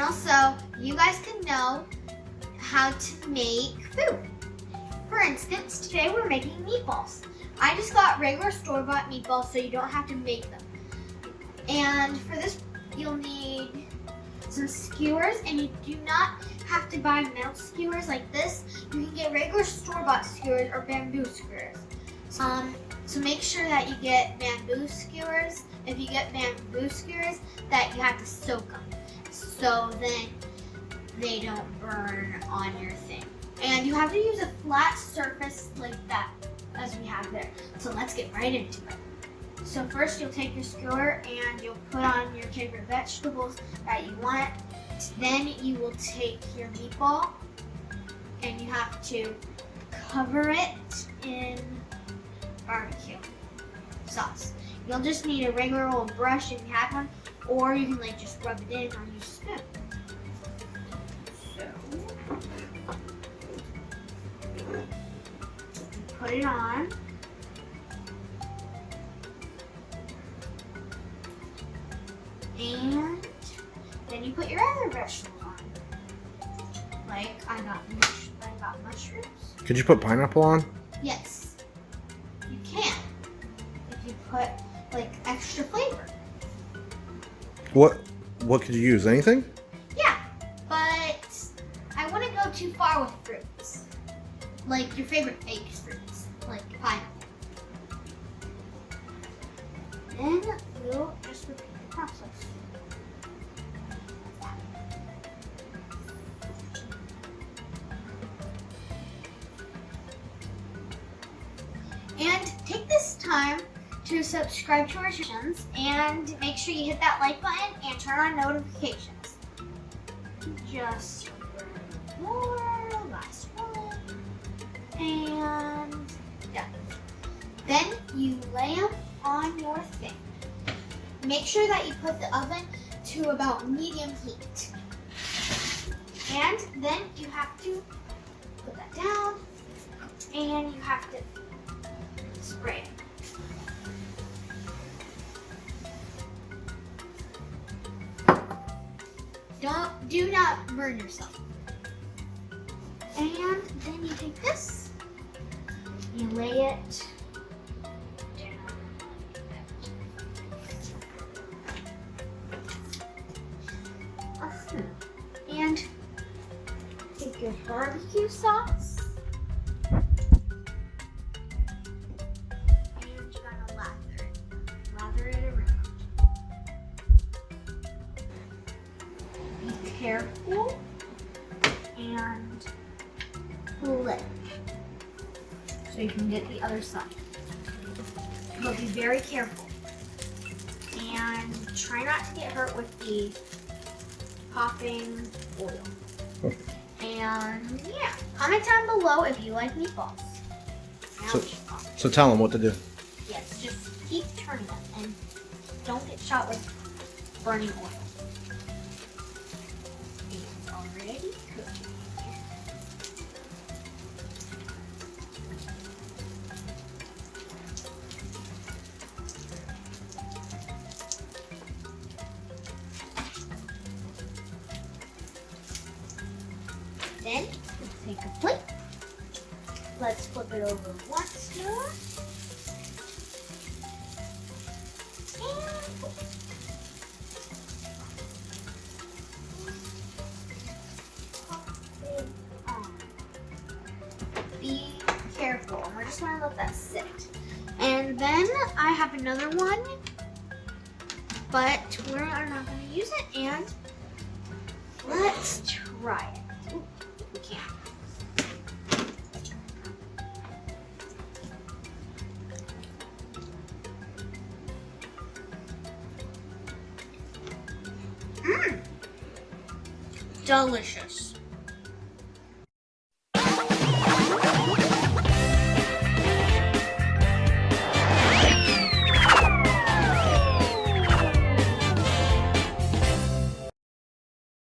also, you guys can know how to make food. For instance, today we're making meatballs. I just got regular store-bought meatballs so you don't have to make them. And for this, you'll need some skewers, and you do not have to buy metal skewers like this. You can get regular store-bought skewers or bamboo skewers. So make sure that you get bamboo skewers. If you get bamboo skewers, that you have to soak them, so then they don't burn on your thing. And you have to use a flat surface like that, as we have there. So let's get right into it. So first you'll take your skewer and you'll put on your favorite vegetables that you want. Then you will take your meatball and you have to cover it in barbecue sauce. You'll just need a regular old brush if you have one, or you can just rub it in or use a spoon. So, put it on. And then you put your other vegetables on. Like I got mushrooms. Could you put pineapple on? Yes, you can. If you put extra flavor. What could you use? Anything? Yeah, but I wouldn't go too far with fruits. Like your favorite baked fruits, like pineapple. Then we'll just repeat the process. And take this time to subscribe to our channels and make sure you hit that like button and turn on notifications. Just more, last one, and done. Then you lay them on your thing. Make sure that you put the oven to about medium heat. And then you have to put that down and you have to spray it. Do not burn yourself. And then you take this, you lay it down. And take your barbecue sauce. And you gotta lather it around. Be careful and pull it so you can get the other side. But be very careful and try not to get hurt with the popping oil. And yeah, comment down below if you like meatballs. So tell them what to do. Yes, just keep turning them and don't get shot with burning oil. It's already cooking. Then take a plate. Let's flip it over once more. And pop it on. Be careful. We're just gonna let that sit. And then I have another one, but we're not gonna use it. And let's try it. Ooh, we can't. Delicious.